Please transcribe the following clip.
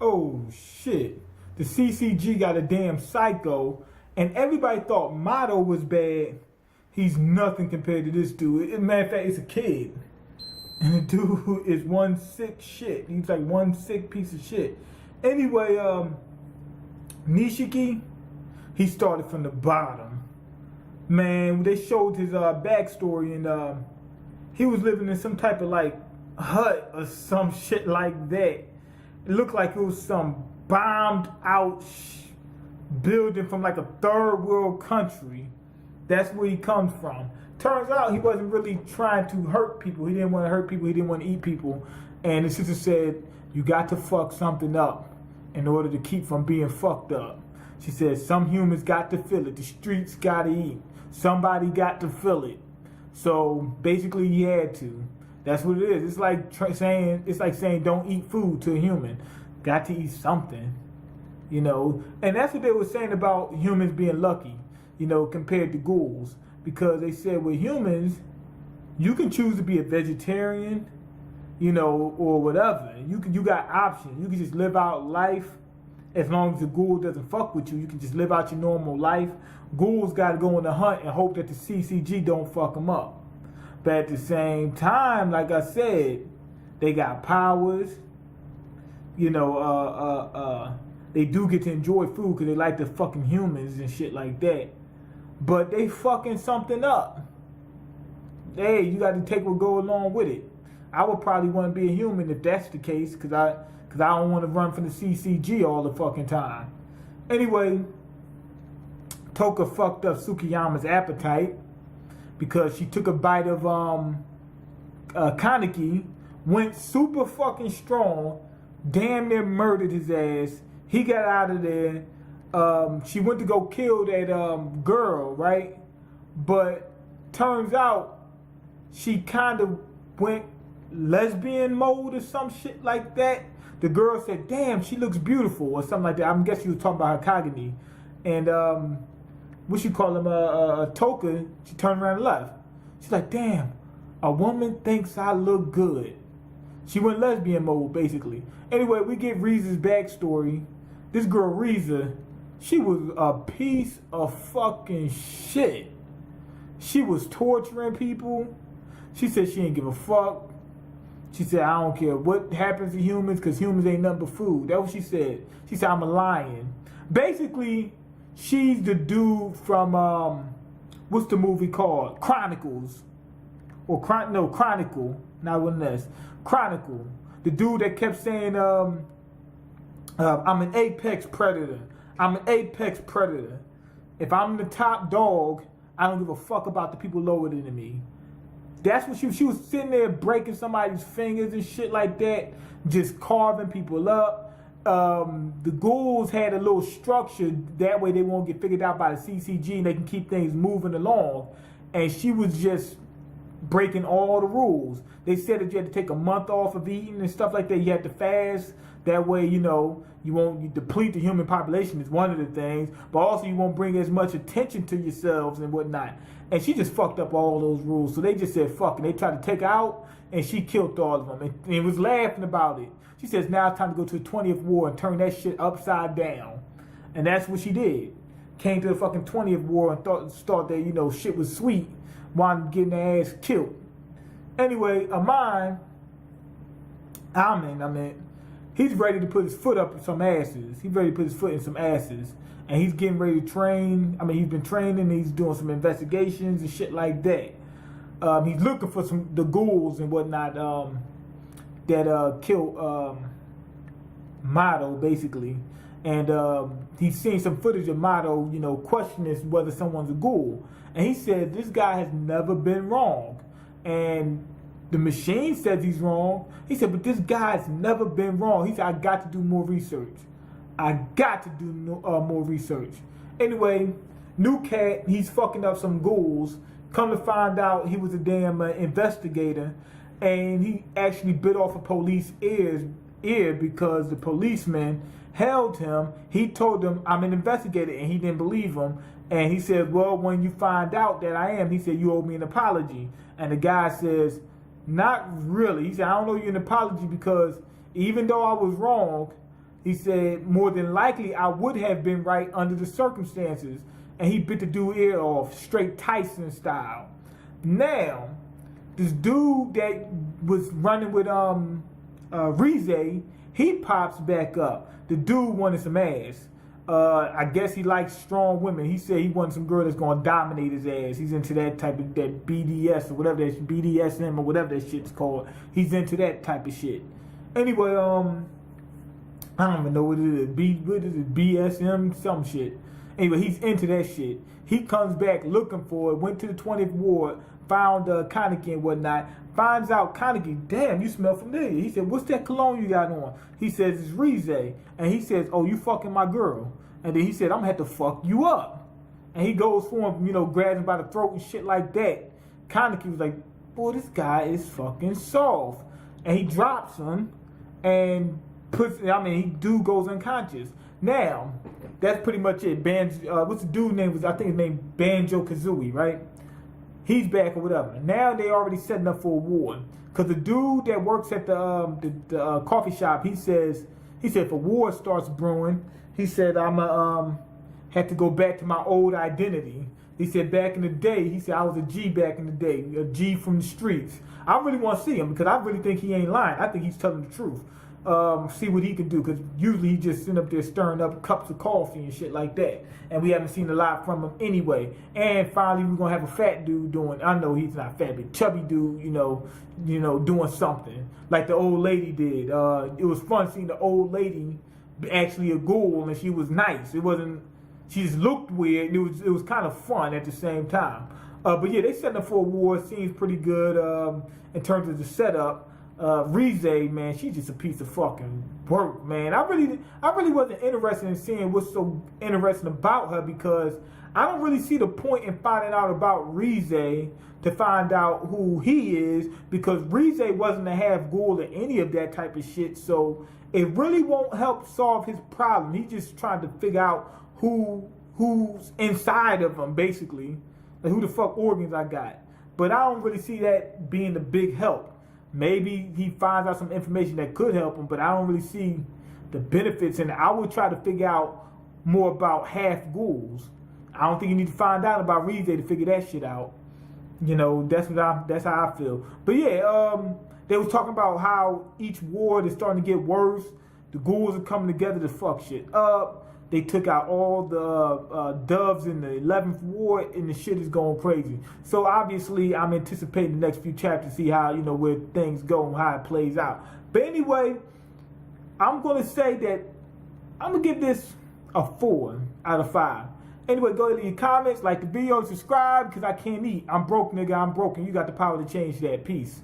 Oh shit. The CCG got a damn psycho, and everybody thought Motto was bad. He's nothing compared to this dude. As a matter of fact, it's a kid. And the dude is one sick shit. He's like one sick piece of shit. Anyway, Nishiki, he started from the bottom. Man, they showed his backstory, and he was living in some type of like hut or some shit like that. It looked like it was some bombed out building from like a third world country. That's where he comes from. Turns out he wasn't really trying to hurt people. He didn't want to hurt people. He didn't want to eat people. And the sister said, you got to fuck something up in order to keep from being fucked up. She said, some humans got to feel it. The streets got to eat. Somebody got to feel it. So basically he had to. That's what it is. It's like saying don't eat food to a human. Got to eat something. You know, and that's what they were saying about humans being lucky, you know, compared to ghouls. Because they said with humans, you can choose to be a vegetarian, you know, or whatever. You got options. You can just live out life as long as the ghoul doesn't fuck with you. You can just live out your normal life. Ghouls got to go on the hunt and hope that the CCG don't fuck them up. But at the same time, like I said, they got powers. You know, they do get to enjoy food because they like the fucking humans and shit like that. But they fucking something up. Hey, you got to take what go along with it. I would probably want to be a human if that's the case, because I don't want to run from the CCG all the fucking time. Anyway, Toka fucked up Tsukiyama's appetite because she took a bite of Kaneki, went super fucking strong, damn near murdered his ass. He got out of there. She went to go kill that girl, right? But turns out she kind of went lesbian mode or some shit like that. The girl said, damn, she looks beautiful or something like that. I'm guessing she was talking about her Kagani. And what you call him, Toka, she turned around and left. She's like, damn, a woman thinks I look good. She went lesbian mode, basically. Anyway, we get Riza's backstory. This girl, Riza, she was a piece of fucking shit. She was torturing people. She said she didn't give a fuck. She said, I don't care what happens to humans because humans ain't nothing but food. That's what she said. She said, I'm a lion. Basically, she's the dude from, what's the movie called? Chronicles. Or, Chronicle. Not one of this. Chronicle. The dude that kept saying, I'm an apex predator. I'm an apex predator. If I'm the top dog, I don't give a fuck about the people lower than me. That's what she was sitting there breaking somebody's fingers and shit like that, just carving people up. The ghouls had a little structure, that way they won't get figured out by the CCG and they can keep things moving along. And she was just breaking all the rules. They said that you had to take a month off of eating and stuff like that. You had to fast. That way, you know, you deplete the human population is one of the things, but also you won't bring as much attention to yourselves and whatnot. And she just fucked up all those rules. So they just said fuck, and they tried to take her out, and she killed all of them and was laughing about it. She says now it's time to go to the 20th war and turn that shit upside down. And that's what she did. Came to the fucking 20th war and thought that, you know, shit was sweet, wanted getting their ass killed. Anyway, Amin, he's ready to put his foot up in some asses. He's ready to put his foot in some asses. And he's getting ready to train. He's been training. He's doing some investigations and shit like that. He's looking for the ghouls and whatnot that killed Motto, basically. And he's seen some footage of Motto, you know, questioning whether someone's a ghoul. And he said this guy has never been wrong. And the machine says he's wrong. He said, but this guy's never been wrong. He said, I got to do more research. I got to do more research. Anyway, new cat, he's fucking up some ghouls. Come to find out he was a damn investigator. And he actually bit off a police ear because the policeman held him. He told him, I'm an investigator, and he didn't believe him. And he said, well, when you find out that I am, he said, you owe me an apology. And the guy says, not really. He said, I don't owe you an apology because even though I was wrong, He said, more than likely, I would have been right under the circumstances. And he bit the dude ear off, straight Tyson style. Now, this dude that was running with Rize, he pops back up. The dude wanted some ass. I guess he likes strong women. He said he wanted some girl that's gonna dominate his ass. He's into that type of that BDS or whatever that BDSM or whatever that shit's called. He's into that type of shit. Anyway, I don't even know what it is. What is it? BSM some shit. Anyway, he's into that shit. He comes back looking for it. Went to the 20th ward, found Kaneki and whatnot. Finds out Kaneki, damn, you smell familiar. He said, what's that cologne you got on? He says, it's Rize. And he says, oh, you fucking my girl. And then he said, I'm gonna have to fuck you up. And he goes for him, grabs him by the throat and shit like that. Kaneki was like, boy, this guy is fucking soft. And he drops him and dude goes unconscious. Now, that's pretty much it. What's the dude's name? I think his name Banjo Kazooie, right? He's back or whatever. Now they already setting up for a war. Cause the dude that works at the coffee shop, he said if a war starts brewing, he said I'ma have to go back to my old identity. He said back in the day, he said I was a G back in the day, a G from the streets. I really want to see him because I really think he ain't lying. I think he's telling the truth. See what he can do, because usually he just sitting up there stirring up cups of coffee and shit like that, and we haven't seen a lot from him anyway. And finally we're gonna have a fat dude doing, I know he's not fat, but chubby dude, doing something like the old lady did. It was fun seeing the old lady actually a ghoul, and she was nice. It wasn't, she just looked weird. It was kind of fun at the same time. But yeah, they setting up for a war. Seems pretty good in terms of the setup. Rize, man, she's just a piece of fucking work, man. I really wasn't interested in seeing what's so interesting about her, because I don't really see the point in finding out about Rize to find out who he is, because Rize wasn't a half ghoul or any of that type of shit, so it really won't help solve his problem. He's just trying to figure out who's inside of him, basically, like who the fuck organs I got. But I don't really see that being the big help. Maybe he finds out some information that could help him, but I don't really see the benefits in it. I would try to figure out more about half ghouls. I don't think you need to find out about Rize to figure that shit out. That's how I feel. But yeah, they was talking about how each ward is starting to get worse. The ghouls are coming together to fuck shit up. They took out all the doves in the 11th ward, and the shit is going crazy. So obviously, I'm anticipating the next few chapters to see how, where things go and how it plays out. But anyway, I'm going to say that I'm going to give this a 4 out of 5. Anyway, go ahead and leave your comments, like the video, and subscribe, because I can't eat. I'm broke, nigga. I'm broken. You got the power to change that. Peace.